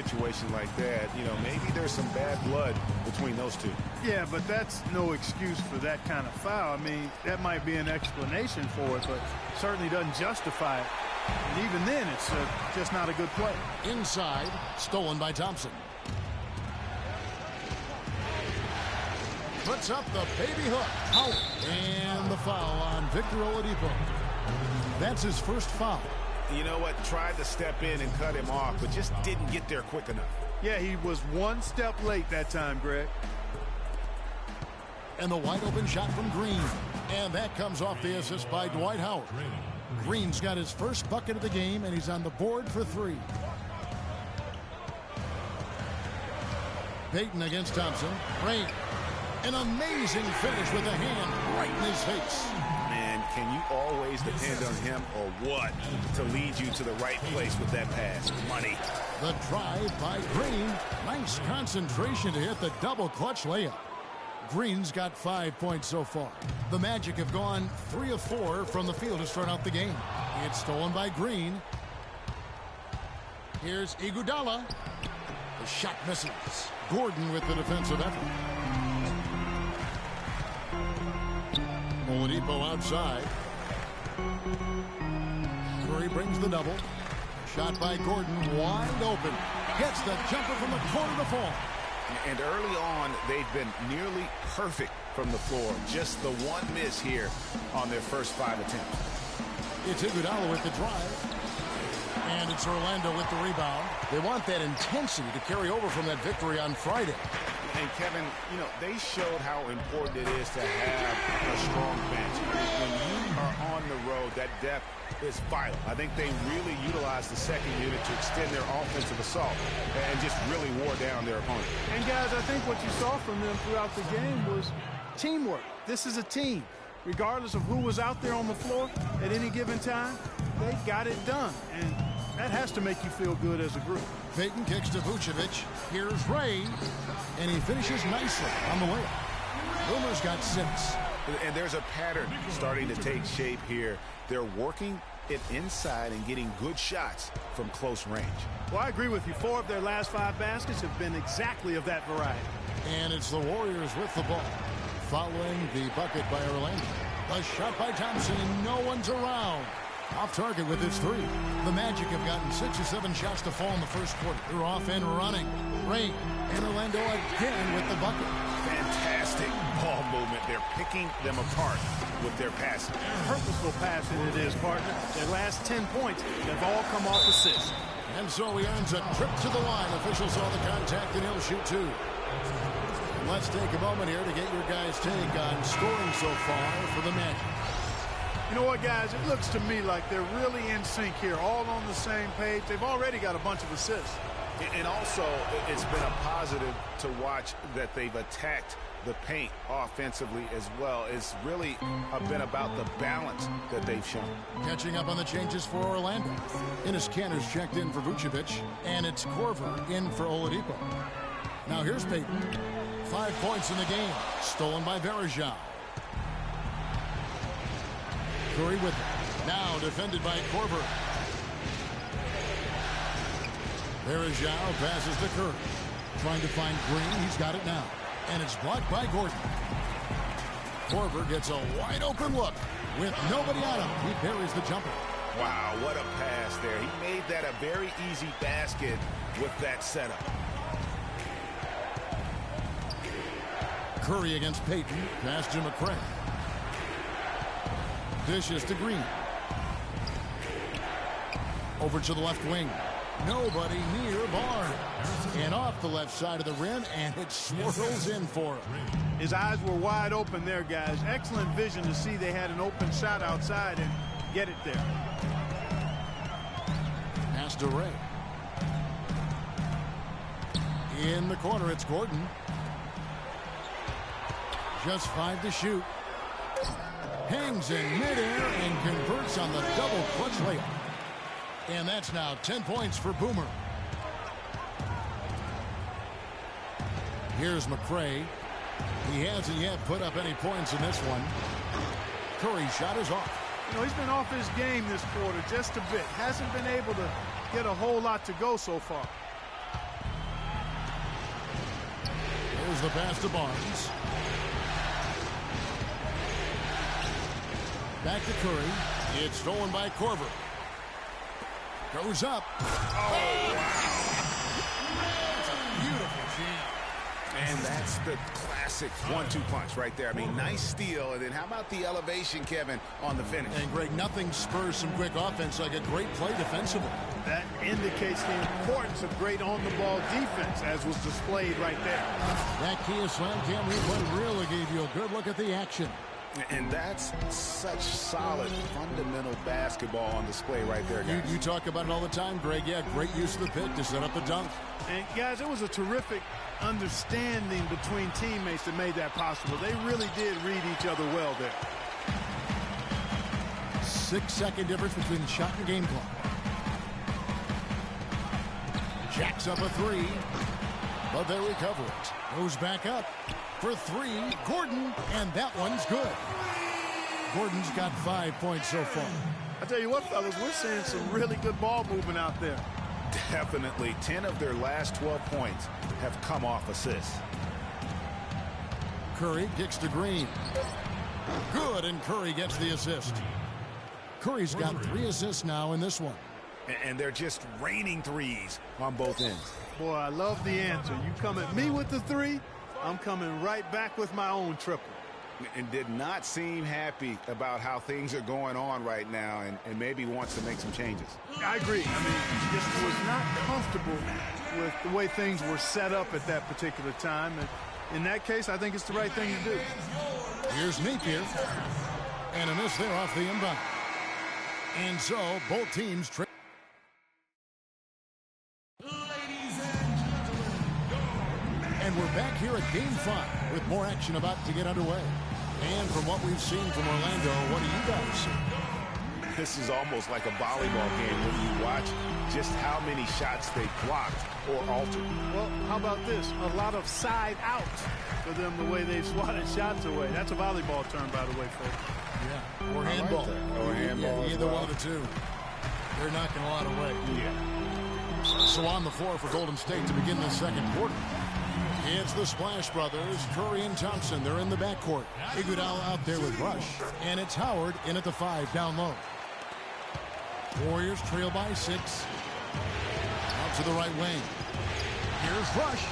situation like that, you know, maybe there's some bad blood between those two. Yeah, but that's no excuse for that kind of foul. I mean, that might be an explanation for it, but certainly doesn't justify it. And even then, it's just not a good play. Inside, stolen by Thompson. Puts up the baby hook. Out. And the foul on Victor Oladipo. That's his first foul. You know what? Tried to step in and cut him off, but just didn't get there quick enough. Yeah, he was one step late that time, Greg. And the wide open shot from Green. And that comes off the assist by Dwight Howard. Green's got his first bucket of the game, and he's on the board for 3. Payton against Thompson. Rain. An amazing finish with the hand right in his face. Man, can you always depend on him or what to lead you to the right place with that pass? Money. The drive by Green. Nice concentration to hit the double clutch layup. Green's got 5 points so far. The Magic have gone 3 of 4 from the field to start out the game. It's stolen by Green. Here's Iguodala. The shot misses. Gordon with the defensive effort. Oladipo outside. Curry brings the double. Shot by Gordon, wide open. Gets the jumper from the corner to fall. And early on, they've been nearly perfect from the floor. Just the one miss here on their first 5 attempts. It's Iguodala with the drive. And it's Orlando with the rebound. They want that intensity to carry over from that victory on Friday. And Kevin, you know, they showed how important it is to have a strong bench. When you are on the road, that depth is vital. I think they really utilized the second unit to extend their offensive assault and just really wore down their opponent. And guys, I think what you saw from them throughout the game was teamwork. This is a team. Regardless of who was out there on the floor at any given time, they got it done. And that has to make you feel good as a group. Payton kicks to Vucevic. Here's Ray. And he finishes nicely on the layup. Boomer's got 6. And there's a pattern starting to take shape here. They're working it inside and getting good shots from close range. Well, I agree with you. 4 of their last 5 baskets have been exactly of that variety. And it's the Warriors with the ball. Following the bucket by Orlando. A shot by Thompson, and no one's around. Off target with his 3. The Magic have gotten 6 or 7 shots to fall in the first quarter. They're off and running. Ray and Orlando again with the bucket. Fantastic ball movement. They're picking them apart with their passing. Purposeful passing it is, partner. Their last 10 points have all come off assists. And so he earns a trip to the line. Officials saw the contact, and he'll shoot 2. Let's take a moment here to get your guys' take on scoring so far for the Magic. You know what, guys? It looks to me like they're really in sync here, all on the same page. They've already got a bunch of assists. And also, it's been a positive to watch that they've attacked the paint offensively as well. It's really been about the balance that they've shown. Catching up on the changes for Orlando. Enes Kanter's checked in for Vucevic, and it's Korver in for Oladipo. Now here's Payton. 5 points in the game. Stolen by Varejao. Curry with it. Now defended by Korver. Varejao passes to Curry. Trying to find Green. He's got it now. And it's blocked by Gordon. Korver gets a wide open look. With nobody on him, he buries the jumper. Wow, what a pass there. He made that a very easy basket with that setup. Curry against Payton. Pass to McCray. Dishes to Green. Over to the left wing. Nobody near Barnes. And off the left side of the rim, and it swirls in for him. His eyes were wide open there, guys. Excellent vision to see they had an open shot outside and get it there. Pass to Ray. In the corner, it's Gordon. Just 5 to shoot. Hangs in midair and converts on the double clutch layup. And that's now 10 points for Boomer. Here's McCray. He hasn't yet put up any points in this one. Curry's shot is off. You know, he's been off his game this quarter just a bit. Hasn't been able to get a whole lot to go so far. Here's the pass to Barnes. Back to Curry. It's stolen by Korver. Goes up. Oh, wow. That's a beautiful jam. And that's the classic 1-2 punch right there. I mean, nice steal. And then how about the elevation, Kevin, on the finish? And, Greg, nothing spurs some quick offense like a great play defensively. That indicates the importance of great on-the-ball defense, as was displayed right there. That Kia Slam Cam replay really gave you a good look at the action. And that's such solid, fundamental basketball on display right there, guys. You talk about it all the time, Greg. Yeah, great use of the pick to set up the dunk. And, guys, it was a terrific understanding between teammates that made that possible. They really did read each other well there. 6-second difference between the shot and game clock. Jacks up a three, but they recover it. Goes back up for three. Gordon, and that one's good. Gordon's got 5 points so far. I tell you what, fellas, we're seeing some really good ball movement out there. Definitely. 10 of their last 12 points have come off assists. Curry kicks to Green. Good, and Curry gets the assist. Curry's got 3 assists now in this one. And they're just raining threes on both ends. Boy, I love the answer. You come at me with the three, I'm coming right back with my own triple. And did not seem happy about how things are going on right now, and maybe wants to make some changes. I agree. I mean, just was not comfortable with the way things were set up at that particular time. And in that case, I think it's the right thing to do. Here's Napier. And a miss there off the inbound. And so, both teams trade. And we're back here at Game 5 with more action about to get underway. And from what we've seen from Orlando, what do you guys see? This is almost like a volleyball game when you watch just how many shots they blocked or altered. Well, how about this? A lot of side out for them the way they've swatted shots away. That's a volleyball term, by the way, folks. Yeah, or handball. Or handball. Yeah, either one of the two. They're knocking a lot away. Yeah. So on the floor for Golden State to begin the second quarter. It's the Splash Brothers, Curry and Thompson. They're in the backcourt. Iguodala out there with Rush. And it's Howard in at the 5 down low. Warriors trail by 6. Out to the right wing. Here's Rush.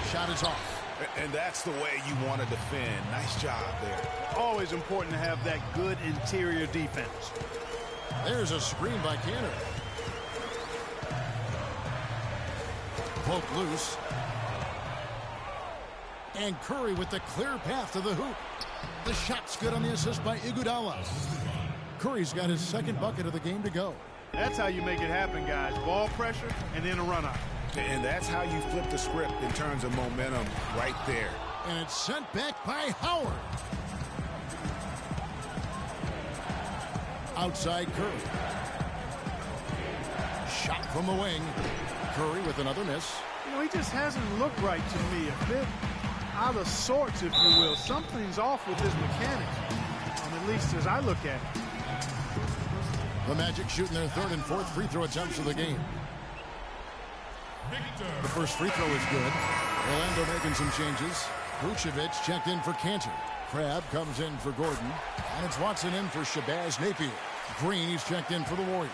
Shot is off. And that's the way you want to defend. Nice job there. Always important to have that good interior defense. There's a screen by Canner. Poke loose. And Curry with the clear path to the hoop. The shot's good on the assist by Iguodala. Curry's got his second bucket of the game to go. That's how you make it happen, guys. Ball pressure and then a run out. And that's how you flip the script in terms of momentum right there. And it's sent back by Howard. Outside Curry. Shot from the wing. Curry with another miss. You know, he just hasn't looked right to me. A bit out of sorts, if you will. Something's off with his mechanics, and at least as I look at it. The Magic shooting their third and fourth free throw attempts of the game. The first free throw is good. Orlando making some changes. Vucevic checked in for Cantor. Crabbe comes in for Gordon. And it's Watson in for Shabazz Napier. Green, he's checked in for the Warriors.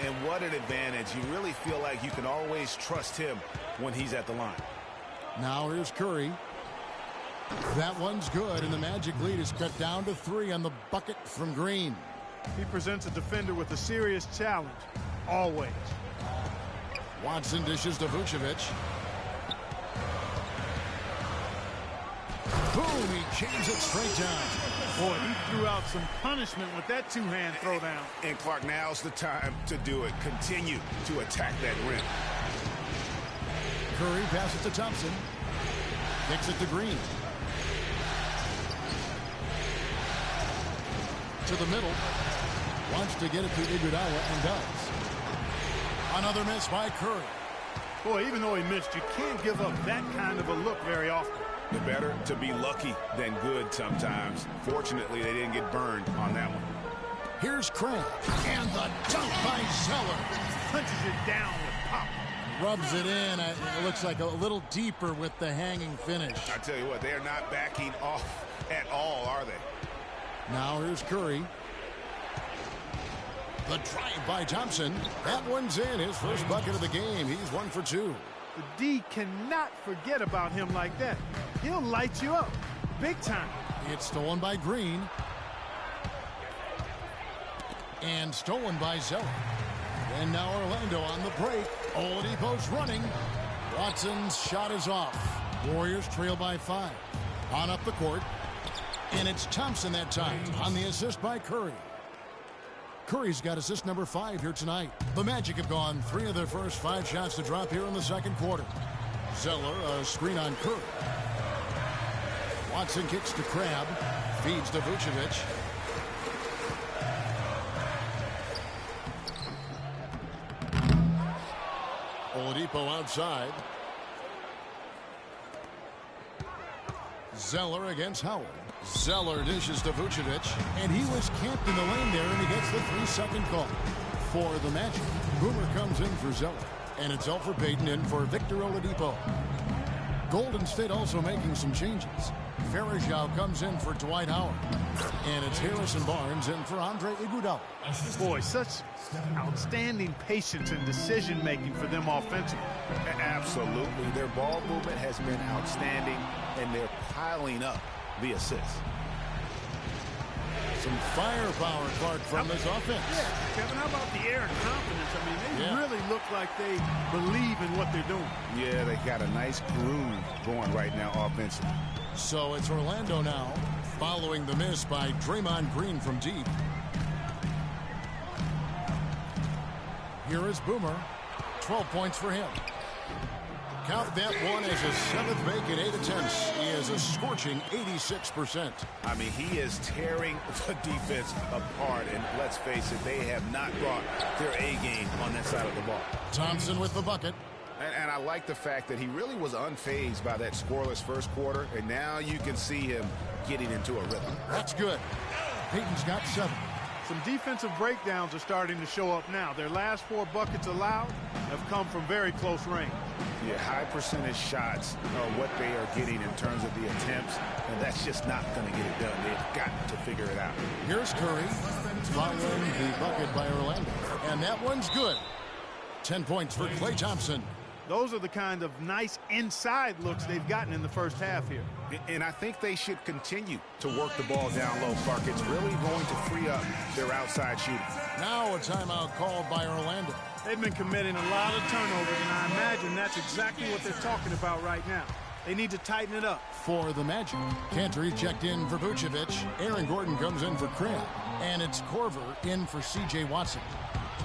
And what an advantage. You really feel like you can always trust him when he's at the line. Now here's Curry. That one's good, and the Magic lead is cut down to 3 on the bucket from Green. He presents a defender with a serious challenge, always. Watson dishes to Vucevic. Boom, he jams it straight down. Boy, he threw out some punishment with that two-hand throwdown. And Clark, now's the time to do it. Continue to attack that rim. Curry passes to Thompson. Kicks it to Green. To the middle. Wants to get it to Iguodala and does. Another miss by Curry. Boy, even though he missed, you can't give up that kind of a look very often. The better to be lucky than good sometimes. Fortunately, they didn't get burned on that one. Here's Crabbe. And the dunk by Zeller. Punches it down with pop. Rubs it in. It looks like a little deeper with the hanging finish. I tell you what, they are not backing off at all, are they? Now here's Curry. The drive by Thompson. That one's in. His first bucket of the game. He's 1 for 2. The D cannot forget about him like that. He'll light you up big time. It's stolen by Green. And stolen by Zeller. And now Orlando on the break. Oladipo's running. Watson's shot is off. Warriors trail by 5. On up the court. And it's Thompson that time on the assist by Curry. Curry's got assist number 5 here tonight. The Magic have gone 3 of their first 5 shots to drop here in the second quarter. Zeller, a screen on Curry. Watson kicks to Crab. Feeds to Vucevic. Oladipo outside. Zeller against Howard. Zeller dishes to Vucevic, and he was camped in the lane there, and he gets the 3-second call for the Magic. Boomer comes in for Zeller, and it's Elfrid Payton in for Victor Oladipo. Golden State also making some changes. Varejao comes in for Dwight Howard, and it's Harrison Barnes in for Andre Iguodala. Boy, such outstanding patience and decision-making for them offensively. Absolutely. Their ball movement has been outstanding, and they're piling up the assists. Some firepower, Clark, from this offense. Yeah, Kevin, how about the air and confidence? I mean, they really look like they believe in what they're doing. Yeah, they got a nice groove going right now offensively. So it's Orlando now, following the miss by Draymond Green from deep. Here is Boomer. 12 points for him. Count that one as a 7th make in 8 attempts. He is a scorching 86%. I mean, he is tearing the defense apart, and let's face it, they have not brought their A game on that side of the ball. Thompson with the bucket. And I like the fact that he really was unfazed by that scoreless first quarter, and now you can see him getting into a rhythm. That's good. Payton's got 7. Some defensive breakdowns are starting to show up now. Their last 4 buckets allowed have come from very close range. Yeah, high percentage shots are what they are getting in terms of the attempts, and that's just not going to get it done. They've got to figure it out. Here's Curry, following the bucket by Orlando. And that one's good. 10 points for Klay Thompson. Those are the kind of nice inside looks they've gotten in the first half here. And I think they should continue to work the ball down low, Clark. It's really going to free up their outside shooting. Now a timeout called by Orlando. They've been committing a lot of turnovers, and I imagine that's exactly what they're talking about right now. They need to tighten it up. For the Magic, Cantor checked in for Vucevic. Aaron Gordon comes in for Crab. And it's Corver in for C.J. Watson.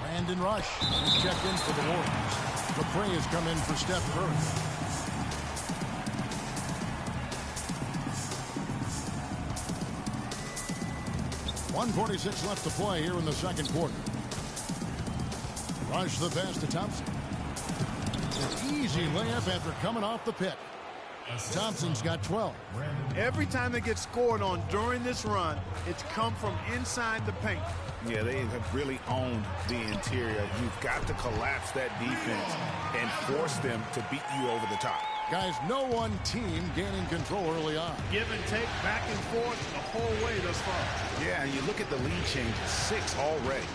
Brandon Rush is checked in for the Warriors. McRae has come in for Steph Curry. .146 left to play here in the second quarter. Rush the pass to Thompson. An easy layup after coming off the pick. Thompson's got 12. Every time they get scored on during this run, it's come from inside the paint. Yeah, they have really owned the interior. You've got to collapse that defense and force them to beat you over the top. Guys, no one team gaining control early on. Give and take, back and forth the whole way thus far. Yeah, and you look at the lead changes, 6 already.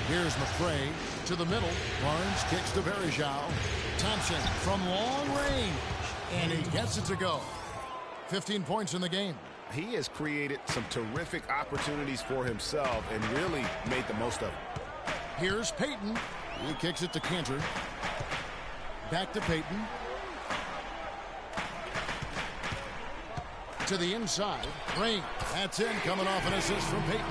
Here's McRae to the middle. Barnes kicks to Varejao. Thompson from long range. And he gets it to go. 15 points in the game. He has created some terrific opportunities for himself and really made the most of it. Here's Payton. He kicks it to Cantor. Back to Payton. To the inside. Rain. That's in, coming off an assist from Payton.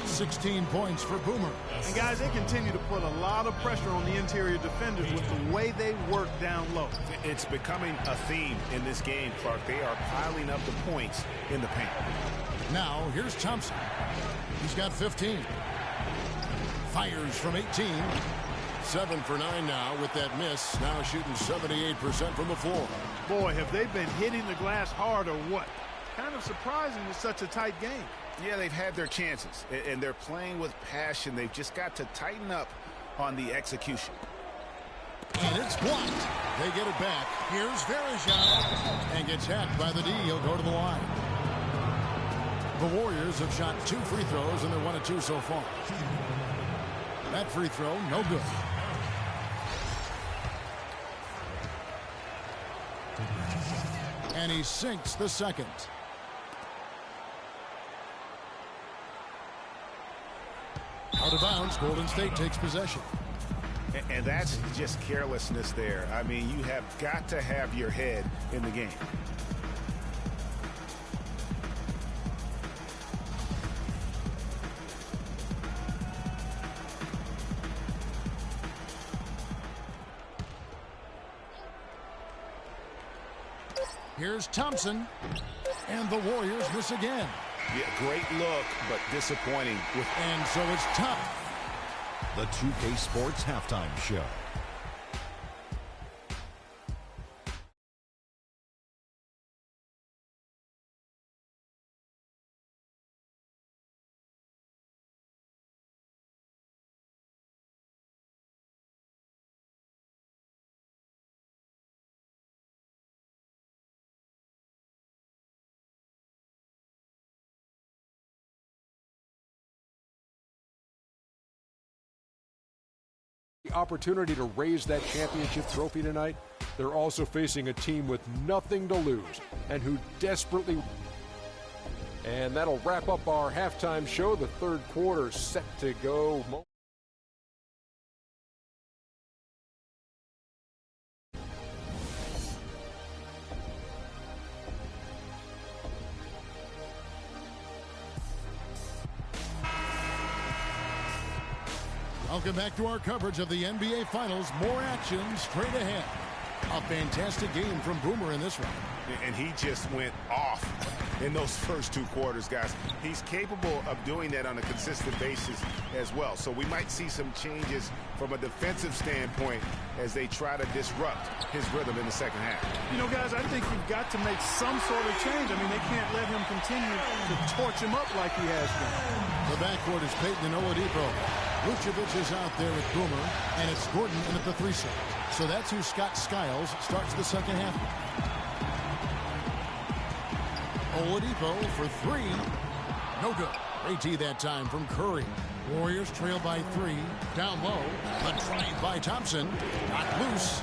16 points for Boomer. And guys, they continue to put a lot of pressure on the interior defenders with the way they work down low. It's becoming a theme in this game, Clark. They are piling up the points in the paint. Now, here's Thompson. He's got 15. Fires from 18. 7 for 9 now with that miss. Now shooting 78% from the floor. Boy, have they been hitting the glass hard or what? Kind of surprising with such a tight game. Yeah, they've had their chances, and they're playing with passion. They've just got to tighten up on the execution. And it's blocked. They get it back. Here's Verejao. And gets hacked by the D. He'll go to the line. The Warriors have shot 2 free throws, and they're 1 of 2 so far. That free throw, no good. And he sinks the second. Out of bounds, Golden State takes possession. And that's just carelessness there. I mean, you have got to have your head in the game. Here's Thompson. And the Warriors miss again. Yeah, great look, but disappointing. And so it's tough. The 2K Sports Halftime Show. Opportunity to raise that championship trophy tonight. They're also facing a team with nothing to lose and who desperately. And that'll wrap up our halftime show. The third quarter set to go. Welcome back to our coverage of the NBA Finals. More action straight ahead. A fantastic game from Boomer in this one. And he just went off in those first 2 quarters, guys. He's capable of doing that on a consistent basis as well. So we might see some changes from a defensive standpoint as they try to disrupt his rhythm in the second half. You know, guys, I think you've got to make some sort of change. I mean, they can't let him continue to torch him up like he has been. The backcourt is Payton and Oladipo. Vucevic is out there with Boomer, and it's Gordon in at the 3 slot. So that's who Scott Skiles starts the second half with. Oladipo for 3. No good. AT that time from Curry. Warriors trail by 3. Down low. A drive by Thompson. Not loose.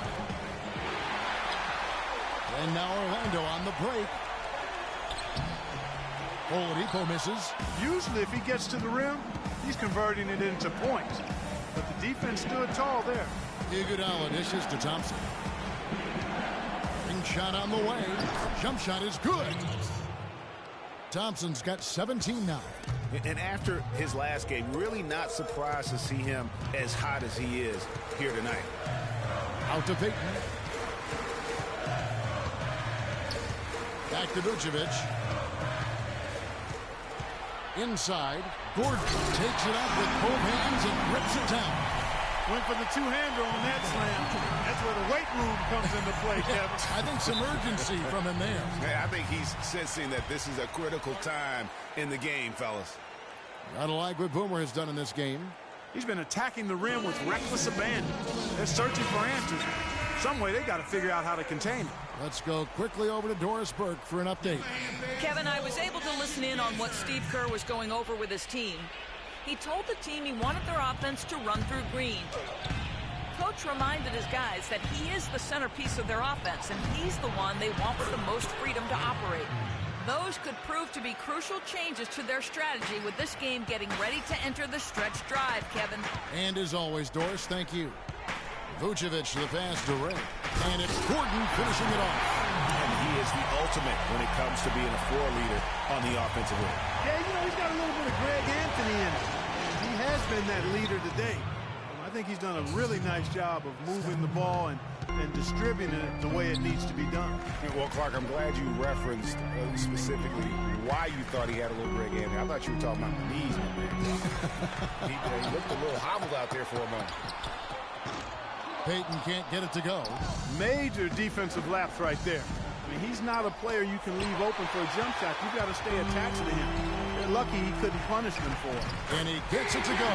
And now Orlando on the break. Oladipo misses. Usually if he gets to the rim, he's converting it into points. But the defense stood tall there. Iguodala dishes to Thompson. Ring shot on the way. Jump shot is good. Thompson's got 17 now. And after his last game, really not surprised to see him as hot as he is here tonight. Out to Payton. Back to Vucevic. Inside. Gordon takes it up with both hands and rips it down. Went for the two-hander on that slam. That's where the weight room comes into play, Kevin. I think some urgency from him there. Yeah, I think he's sensing that this is a critical time in the game, fellas. Gotta like what Boomer has done in this game. He's been attacking the rim with reckless abandon. They're searching for answers. Some way they got to figure out how to contain it. Let's go quickly over to Doris Burke for an update. Kevin, I was able to listen in on what Steve Kerr was going over with his team. He told the team he wanted their offense to run through Green. Coach reminded his guys that he is the centerpiece of their offense, and he's the one they want with the most freedom to operate. Those could prove to be crucial changes to their strategy with this game getting ready to enter the stretch drive, Kevin. And as always, Doris, thank you. Vucevic the pass to Ray. And it's Gordon finishing it off. And he is the ultimate when it comes to being a floor leader on the offensive end. Yeah, you know, he's got a little bit of Greg Anthony in it. He has been that leader today. I think he's done a really nice job of moving the ball and distributing it the way it needs to be done. Well, Clark, I'm glad you referenced specifically why you thought he had a little Greg Anthony. I thought you were talking about the knees, my man. he looked a little hobbled out there for a moment. Payton can't get it to go. Major defensive lapse right there. I mean, he's not a player you can leave open for a jump shot. You've got to stay attached to him. They're lucky he couldn't punish them for it. And he gets it to go.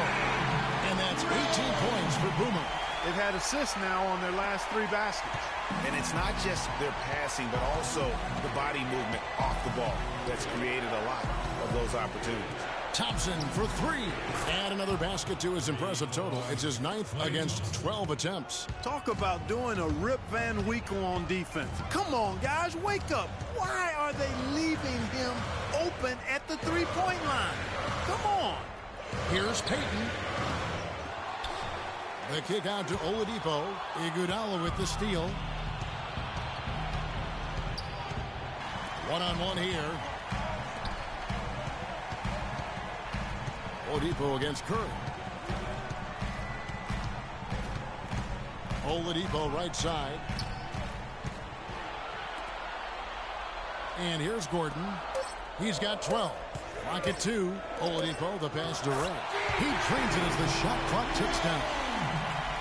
And that's 18 points for Boomer. They've had assists now on their last 3 baskets. And it's not just their passing, but also the body movement off the ball that's created a lot of those opportunities. Thompson for 3. Add another basket to his impressive total. It's his 9th against 12 attempts. Talk about doing a Rip Van Winkle on defense. Come on, guys, wake up. Why are they leaving him open at the three-point line? Come on. Here's Payton. The kick out to Oladipo. Iguodala with the steal. One-on-one here. Oladipo against Curry. Oladipo right side. And here's Gordon. He's got 12. Rocket 2. Oladipo, the pass direct. He trains it as the shot clock ticks down.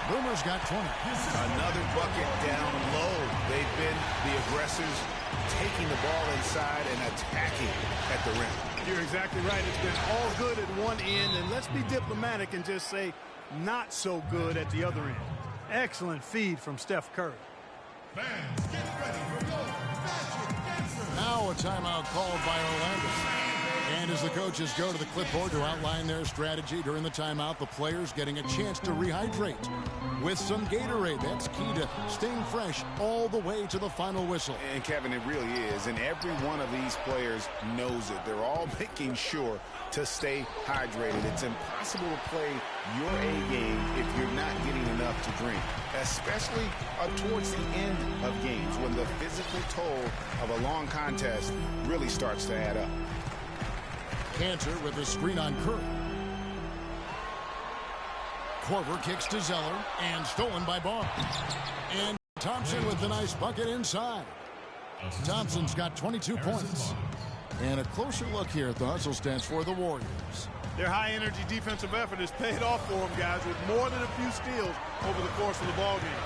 Boomer's got 20. Another bucket down low. They've been the aggressors, taking the ball inside and attacking at the rim. You're exactly right. It's been all good at one end, and let's be diplomatic and just say not so good at the other end. Excellent feed from Steph Curry. Fans, get ready for your magic. Now a timeout called by Orlando. And as the coaches go to the clipboard to outline their strategy during the timeout, the players getting a chance to rehydrate with some Gatorade. That's key to staying fresh all the way to the final whistle. And, Kevin, it really is. And every one of these players knows it. They're all making sure to stay hydrated. It's impossible to play your A game if you're not getting enough to drink, especially towards the end of games when the physical toll of a long contest really starts to add up. Cantor with a screen on Curry. Korver kicks to Zeller and stolen by Barnes. And Thompson with the nice bucket inside. Thompson's got 22 points. And a closer look here at the hustle stats for the Warriors. Their high-energy defensive effort has paid off for them, guys, with more than a few steals over the course of the ballgame.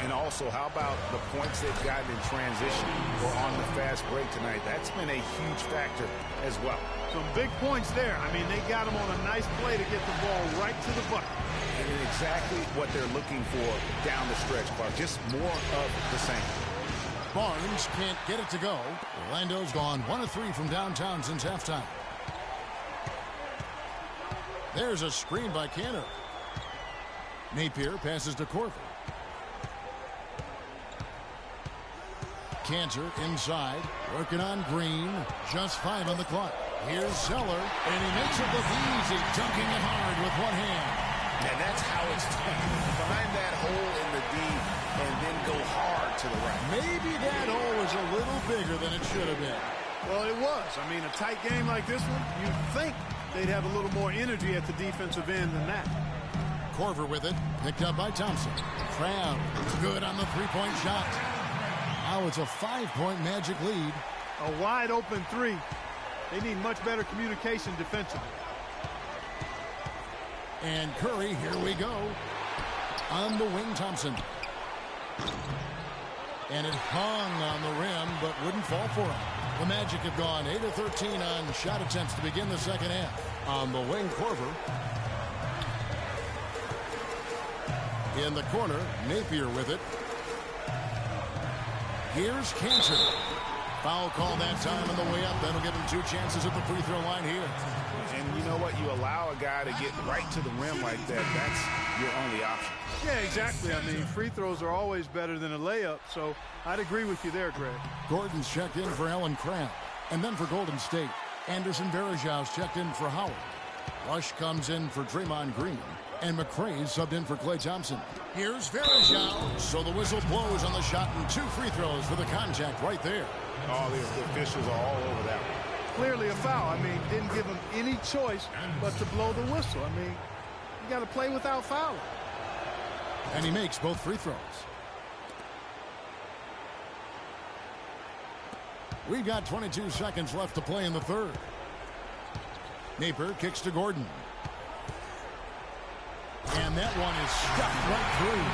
And also, how about the points they've gotten in transition or on the fast break tonight? That's been a huge factor as well. Some big points there. I mean, they got them on a nice play to get the ball right to the bucket. And exactly what they're looking for down the stretch, Clark. Just more of the same. Barnes can't get it to go. Orlando's gone 1 of 3 from downtown since halftime. There's a screen by Cantor. Napier passes to Korver. Cantor inside, working on Green. Just 5 on the clock. Here's Zeller, and he makes it look easy, dunking it hard with one hand. And that's how it's done. Find that hole in the D and then go hard to the right. Maybe that hole was a little bigger than it should have been. Well, it was. I mean, a tight game like this one, you'd think they'd have a little more energy at the defensive end than that. Korver with it, picked up by Thompson. Crab, good on the three-point shot. Now it's a 5-point Magic lead. A wide-open 3. They need much better communication defensively. And Curry, here we go. On the wing, Thompson. And it hung on the rim, but wouldn't fall for him. The Magic have gone 8 of 13 on shot attempts to begin the second half. On the wing, Korver. In the corner, Napier with it. Here's Cantor. Foul call that time on the way up. That'll give him 2 chances at the free throw line here. And you know what? You allow a guy to get right to the rim like that. That's your only option. Yeah, exactly. I mean, free throws are always better than a layup, so I'd agree with you there, Greg. Gordon's checked in for Allen Crabbe. And then for Golden State, Anderson Varejau's checked in for Howard. Rush comes in for Draymond Green. And McRae's subbed in for Klay Thompson. Here's Varejao. So the whistle blows on the shot and 2 free throws for the contact right there. All the officials are all over that one. Clearly a foul. I mean, didn't give him any choice but to blow the whistle. I mean, you got to play without fouling. And he makes both free throws. We've got 22 seconds left to play in the third. Napier kicks to Gordon. And that one is stuck right through.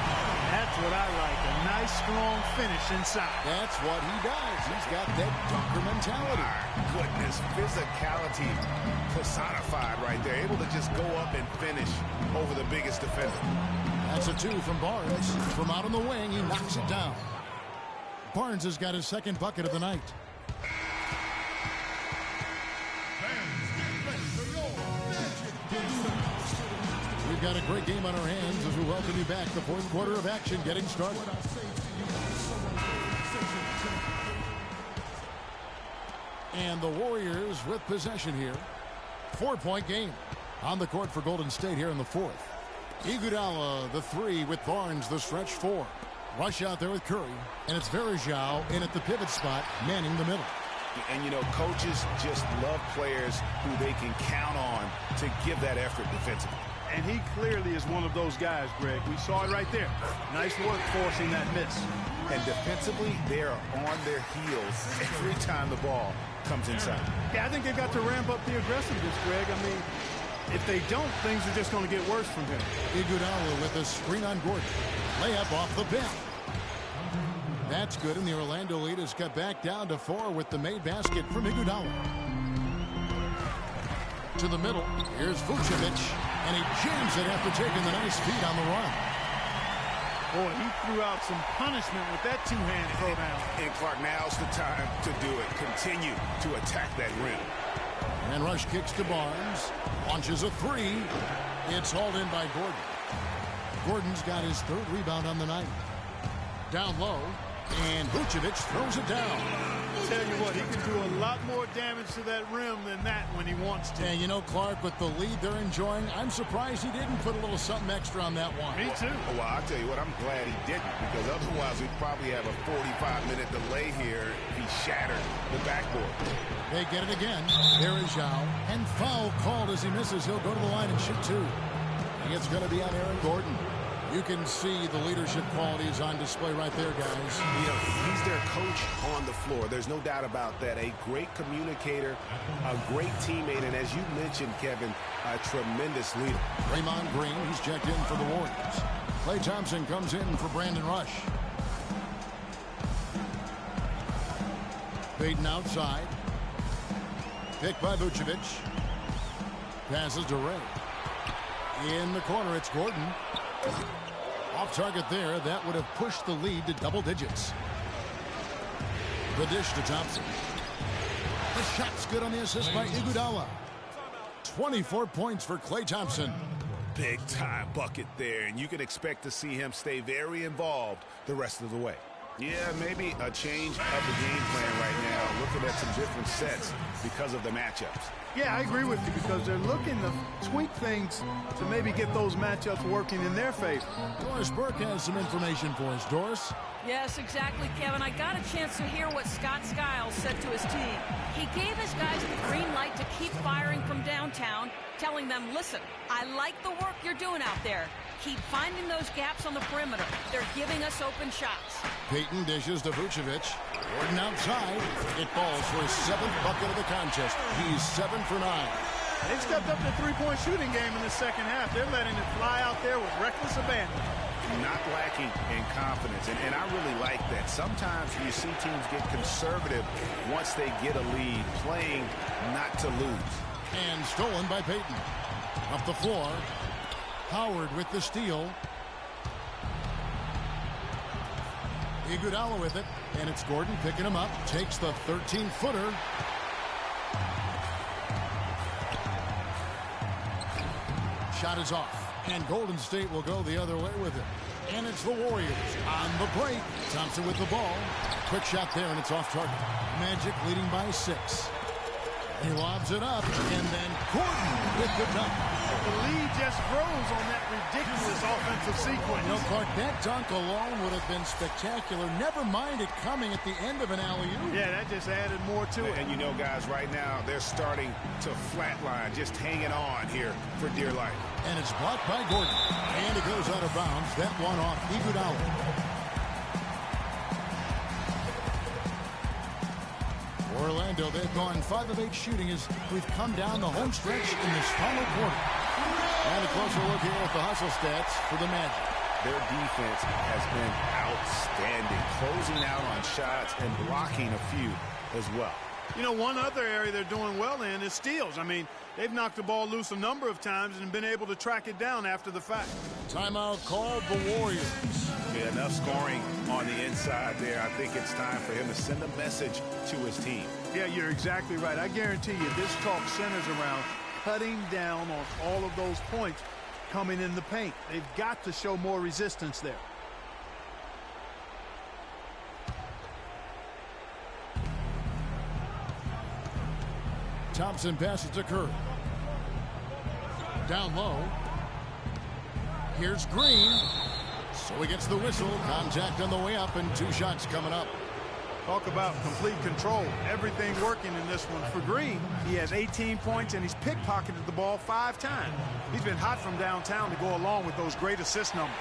That's what I like. A nice strong finish inside. That's what he does. He's got that dunker mentality. My goodness, physicality personified right there. Able to just go up and finish over the biggest defender. That's a 2 from Barnes. From out on the wing, he knocks it down. Barnes has got his second bucket of the night. We've got a great game on our hands as we welcome you back. The fourth quarter of action getting started. And the Warriors with possession here. 4-point game on the court for Golden State here in the fourth. Iguodala, the 3 with Barnes, the stretch 4. Rush out there with Curry, and it's Varejao in at the pivot spot, manning the middle. And, you know, coaches just love players who they can count on to give that effort defensively. And he clearly is one of those guys, Greg. We saw it right there. Nice work forcing that miss. And defensively, they are on their heels every time the ball comes inside. Yeah, I think they've got to ramp up the aggressiveness, Greg. I mean, if they don't, things are just going to get worse from him. Iguodala with a screen on Gordon. Layup off the bench. That's good, and the Orlando lead is cut back down to 4 with the made basket from Iguodala. To the middle, here's Vucevic, and he jams it after taking the nice feed on the run. Boy, he threw out some punishment with that two-hand throwdown. And Clark, now's the time to do it. Continue to attack that rim. And Rush kicks to Barnes, launches a 3. It's hauled in by Gordon. Gordon's got his 3rd rebound on the night. Down low, and Vucevic throws it down. I'll tell you what, he can do a lot more damage to that rim than that when he wants to. And you know, Clark, with the lead they're enjoying, I'm surprised he didn't put a little something extra on that one. Me too. Well, I'll tell you what, I'm glad he didn't, because otherwise we'd probably have a 45-minute delay here if he shattered the backboard. They get it again. There is Zhao. And foul called as he misses. He'll go to the line and shoot 2. And it's going to be on Aaron Gordon. You can see the leadership qualities on display right there, guys. You know, he's their coach on the floor. There's no doubt about that. A great communicator, a great teammate, and as you mentioned, Kevin, a tremendous leader. Draymond Green, he's checked in for the Warriors. Klay Thompson comes in for Brandon Rush. Payton outside. Picked by Vucevic. Passes to Ray. In the corner, it's Gordon. Off target there. That would have pushed the lead to double digits. The dish to Thompson. The shot's good on the assist by Iguodala. 24 points for Klay Thompson. Big time bucket there, and you can expect to see him stay very involved the rest of the way. Yeah, maybe a change of the game plan right now, looking at some different sets because of the matchups. Yeah, I agree with you, because they're looking to tweak things to maybe get those matchups working in their favor. Doris Burke has some information for us. Doris? Yes, exactly, Kevin. I got a chance to hear what Scott Skiles said to his team. He gave his guys the green light to keep firing from downtown, telling them, listen, I like the work you're doing out there. Keep finding those gaps on the perimeter. They're giving us open shots. Payton dishes to Vucevic. Gordon outside. It falls for his 7th bucket of the contest. He's 7 for 9. They've stepped up their three-point shooting game in the second half. They're letting it fly out there with reckless abandon. Not lacking in confidence, and I really like that. Sometimes you see teams get conservative once they get a lead, playing not to lose. And stolen by Payton. Up the floor. Howard with the steal. Iguodala with it, and it's Gordon picking him up. Takes the 13-footer. Shot is off, and Golden State will go the other way with it. And it's the Warriors on the break. Thompson with the ball. Quick shot there, and it's off target. Magic leading by 6. He lobs it up, and then Gordon with the dunk. The lead just grows on that ridiculous offensive sequence. You know, Clark, that dunk alone would have been spectacular. Never mind it coming at the end of an alley-oop. Yeah, that just added more to it. And you know, guys, right now, they're starting to flatline, just hanging on here for dear life. And it's blocked by Gordon. And it goes out of bounds. That one off Iguodala. Orlando, they've gone 5 of 8 shooting as we've come down the home stretch in this final quarter. And a closer look here at the hustle stats for the Magic. Their defense has been outstanding. closing out on shots and blocking a few as well. You know, one other area they're doing well in is steals. I mean, they've knocked the ball loose a number of times and been able to track it down after the fact. Timeout called the Warriors. Yeah, enough scoring on the inside there. I think it's time for him to send a message to his team. Yeah, you're exactly right. I guarantee you this talk centers around cutting down on all of those points coming in the paint. They've got to show more resistance there. Thompson passes to Curry. Down low. Here's Green. So he gets the whistle. Contact on the way up and 2 shots coming up. Talk about complete control. Everything working in this one. For Green, he has 18 points and he's pickpocketed the ball 5 times. He's been hot from downtown to go along with those great assist numbers.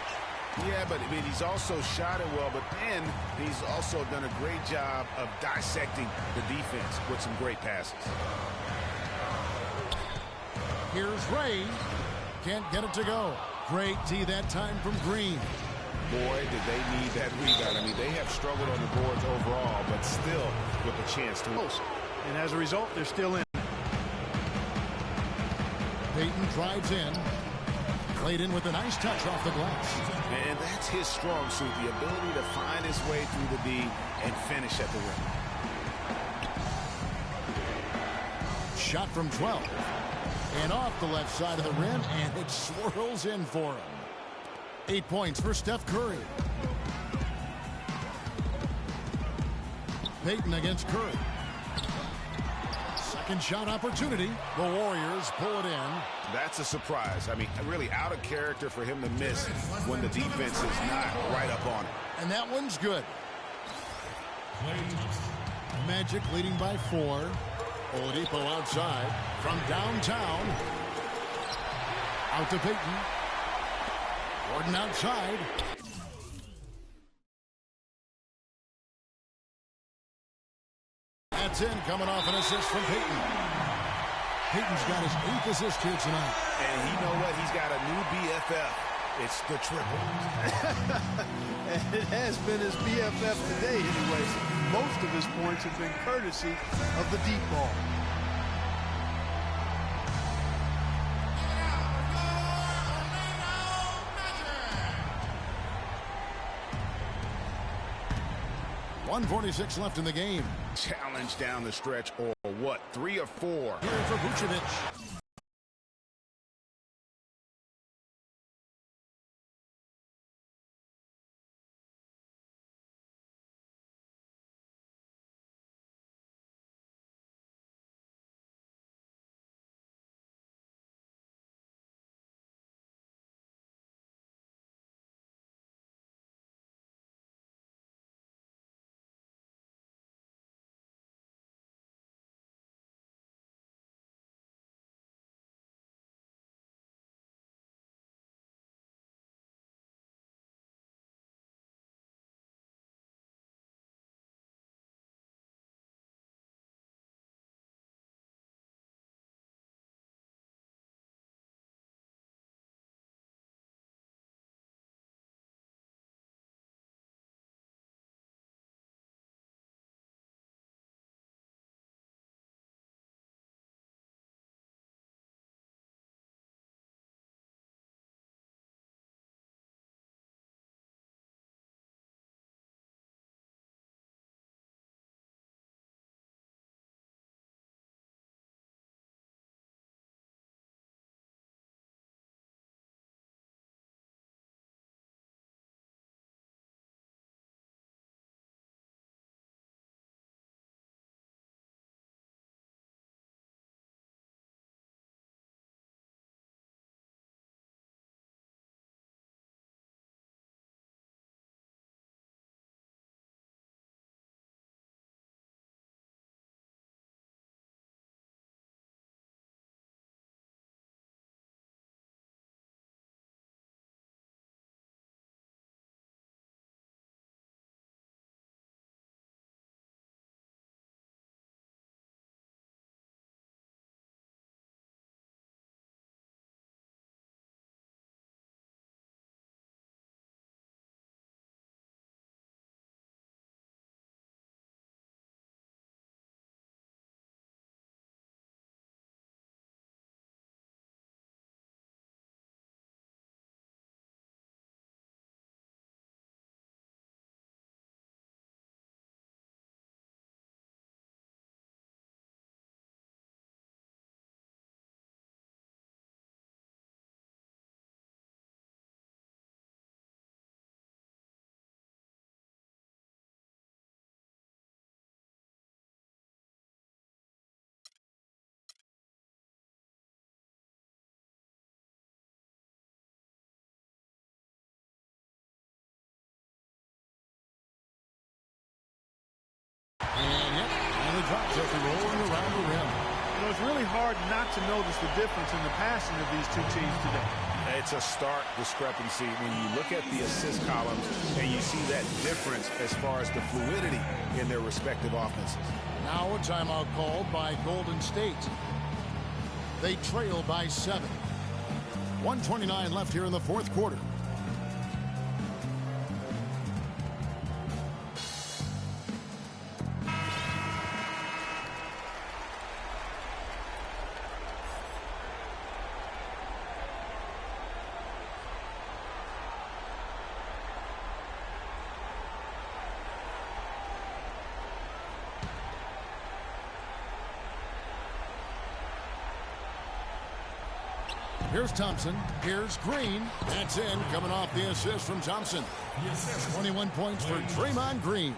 Yeah, but I mean, he's also shot it well, but then he's also done a great job of dissecting the defense with some great passes. Here's Ray. Can't get it to go. Great D that time from Green. Boy, did they need that rebound. I mean, they have struggled on the boards overall, but still with a chance to lose. And as a result, they're still in. Payton drives in. Played in with a nice touch off the glass. And that's his strong suit, the ability to find his way through the D and finish at the rim. Shot from 12. And off the left side of the rim, and it swirls in for him. 8 points for Steph Curry. Payton against Curry. Second shot opportunity. The Warriors pull it in. That's a surprise. I mean, really out of character for him to miss when the defense is not right up on him. And that one's good. Magic leading by 4. Oladipo outside from downtown. Out to Payton. Gordon outside. That's in, coming off an assist from Payton. Payton's got his 8th assist here tonight. And you know what? He's got a new BFF. It's the triple. And it has been his BFF today anyway. Most of his points have been courtesy of the deep ball. .146 left in the game. Challenge down the stretch, or what? 3 or 4. Here for Vucevic. just rolling around the rim. You know, it's really hard not to notice the difference in the passing of these two teams today. It's a stark discrepancy when you look at the assist columns and you see that difference as far as the fluidity in their respective offenses. Now a timeout called by Golden State. They trail by 7. 1:29 left here in the fourth quarter. Here's Thompson. Here's Green. That's in, coming off the assist from Thompson. 21 points for Draymond Green.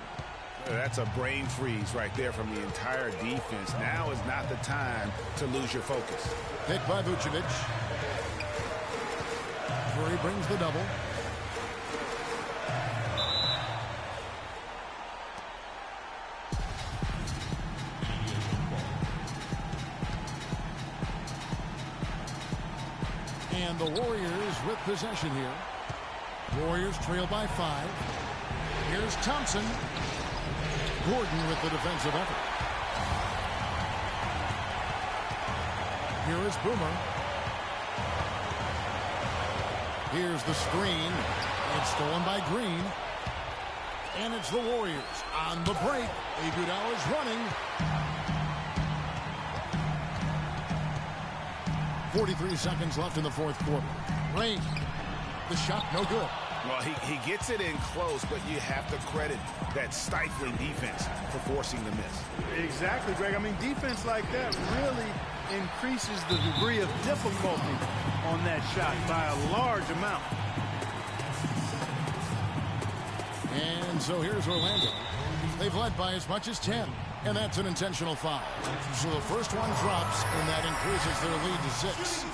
That's a brain freeze right there from the entire defense. Now is not the time to lose your focus. Picked by Vucevic. Curry brings the double. And the Warriors with possession here. Warriors trail by 5. Here's Thompson. Gordon with the defensive effort. Here is Boomer. Here's the screen. It's stolen by Green. And it's the Warriors on the break. Iguodala is running. 43 seconds left in the fourth quarter. Rain. The shot no good. Well, he gets it in close, but you have to credit that stifling defense for forcing the miss. Exactly, Greg. I mean, defense like that really increases the degree of difficulty on that shot by a large amount. And so here's Orlando. They've led by as much as 10, and that's an intentional foul. So the first one drops, and that increases their lead to 6.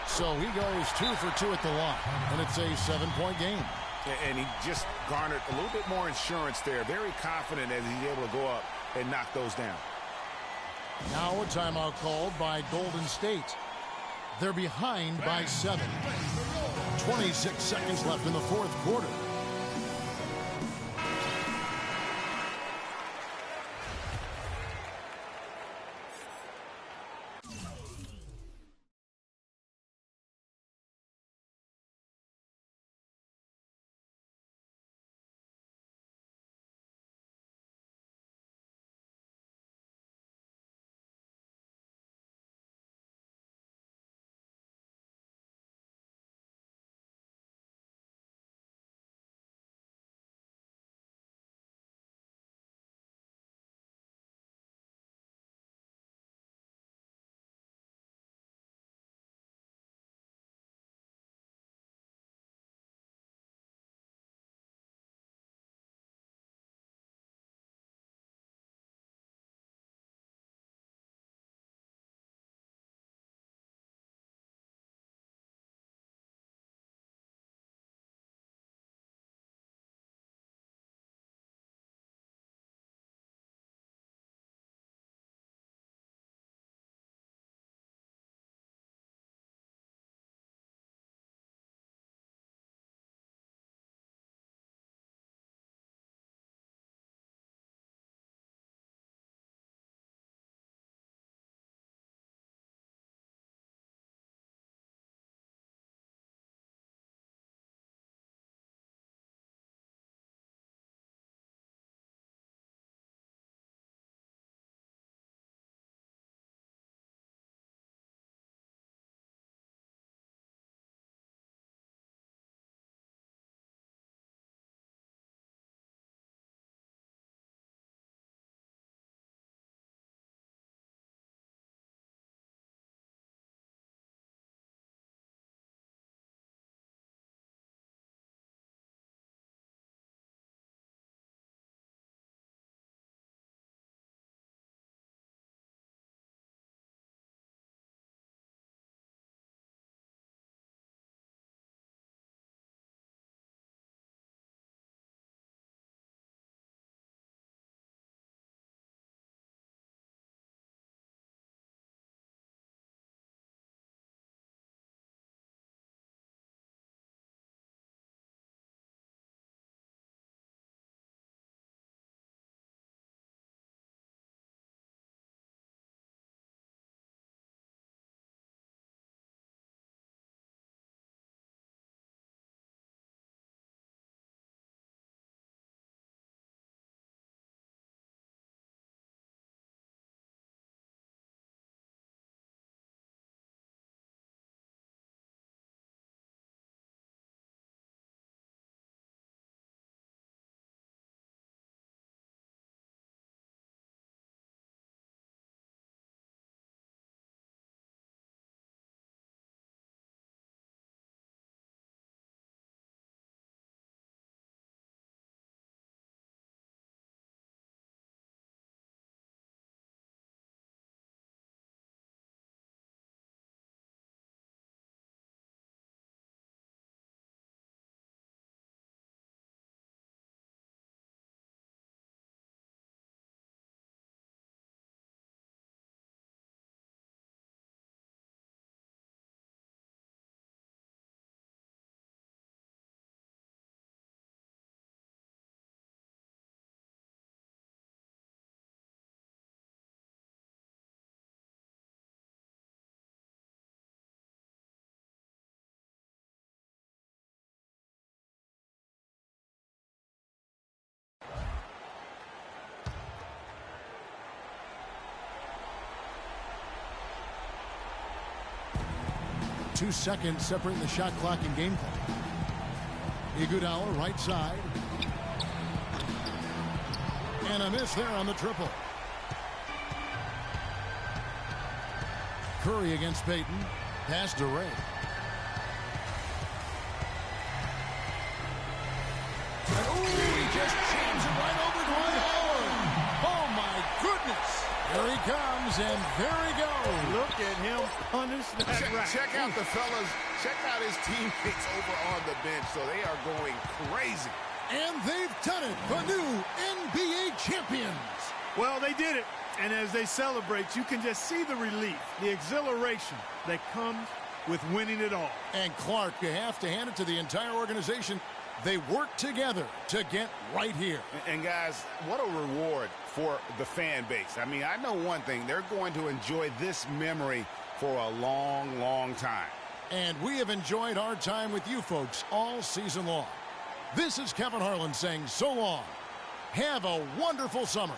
So he goes 2 for 2 at the line, and it's a 7-point game. And he just garnered a little bit more insurance there. Very confident as he's able to go up and knock those down. Now a timeout called by Golden State. They're behind by 7. 26 seconds left in the fourth quarter. 2 seconds separating the shot clock and game clock. Iguodala, right side. And a miss there on the triple. Curry against Payton. Pass to Ray. And, he just jams it right over Dwight Howard. Oh, my goodness. Here he comes, and there he goes. Look at him punish that rack. Check out the fellas. Check out his teammates over on the bench. So they are going crazy. And they've done it. The new NBA champions. Well, they did it. And as they celebrate, you can just see the relief, the exhilaration that comes with winning it all. And Clark, you have to hand it to the entire organization. They work together to get right here. And guys, what a reward for the fan base. I mean, I know one thing. They're going to enjoy this memory for a long, long time. And we have enjoyed our time with you folks all season long. This is Kevin Harlan saying so long. Have a wonderful summer.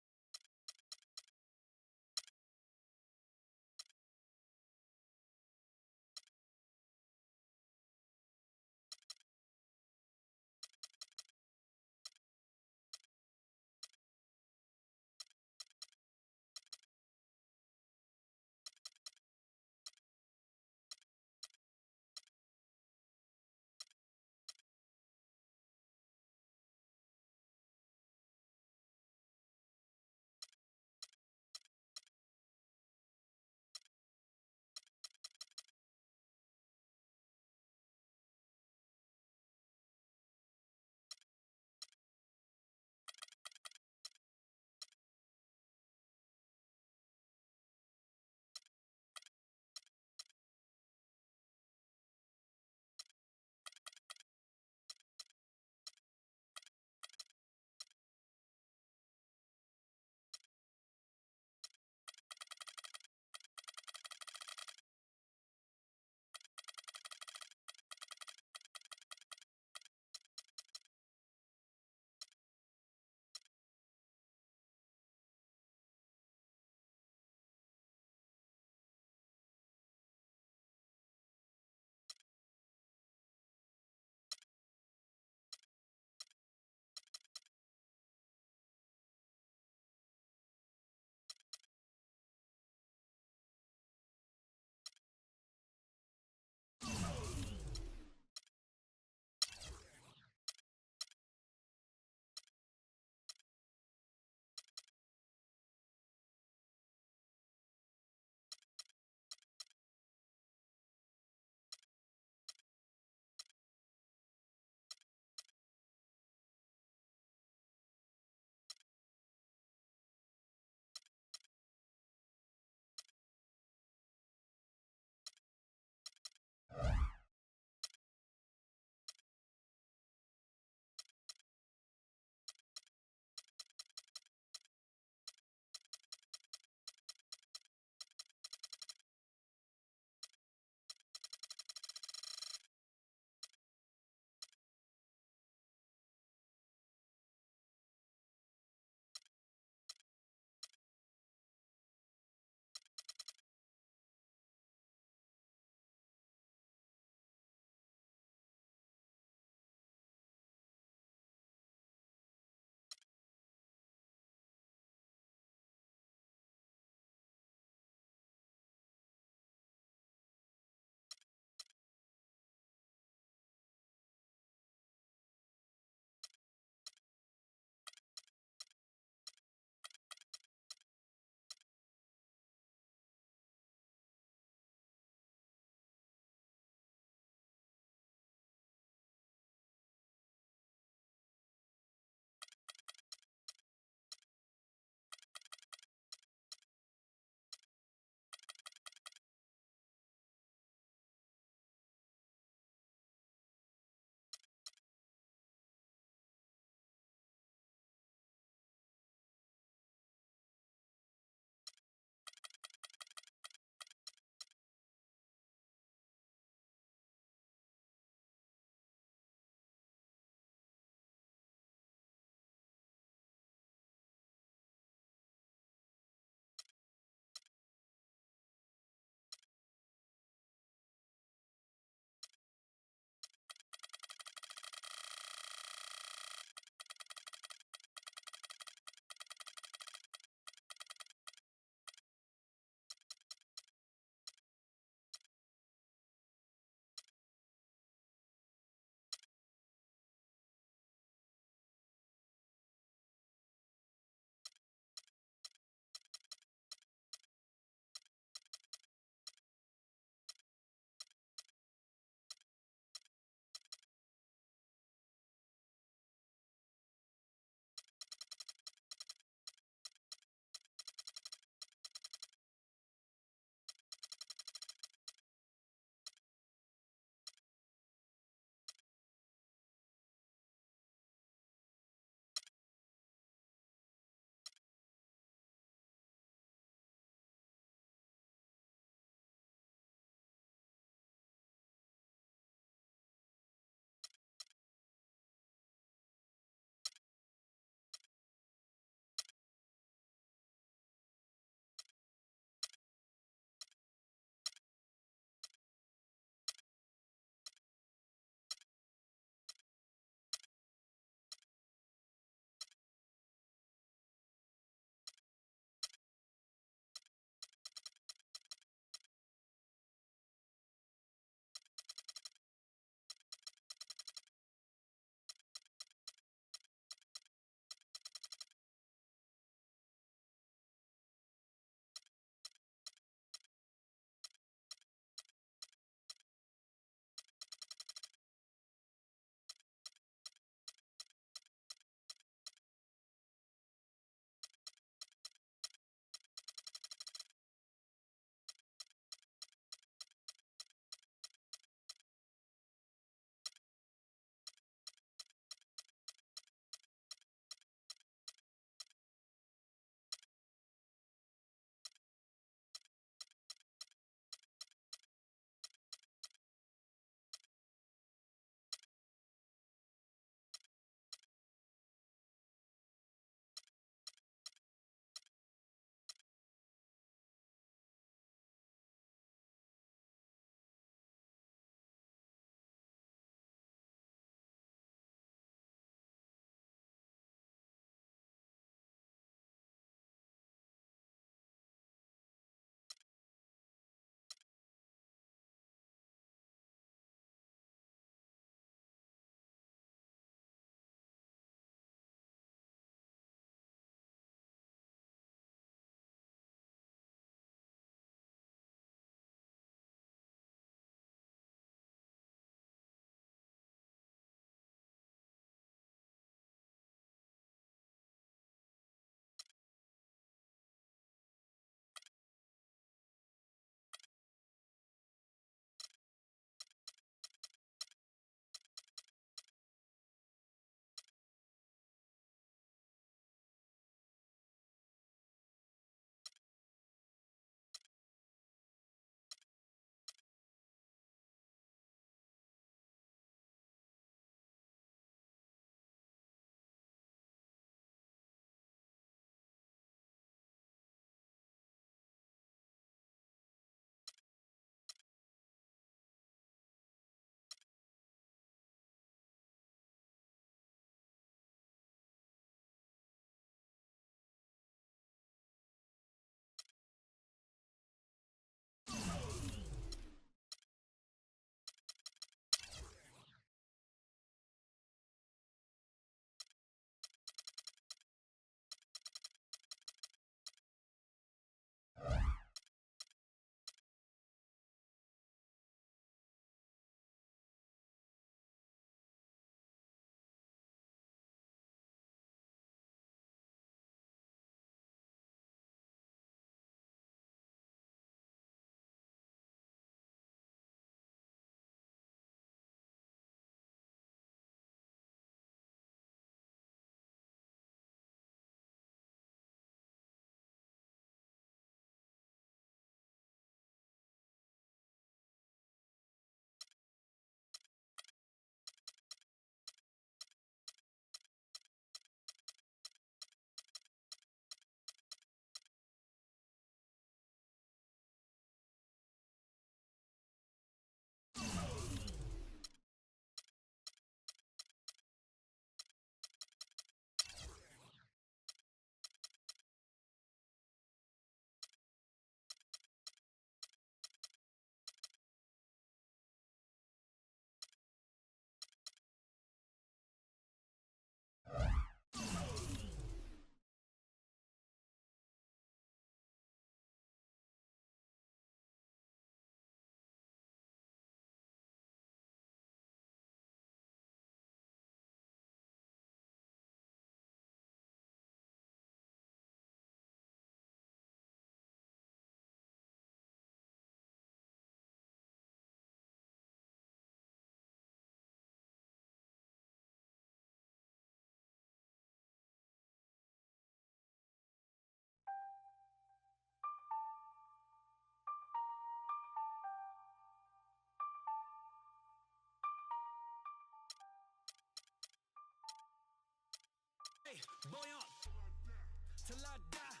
Till I die.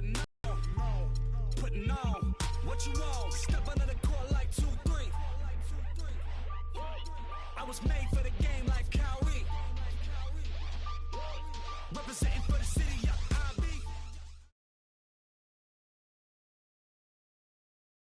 No. Putting on what you want. Step under the court like 2-3. I was made for the game like Kyrie. Representing for the city.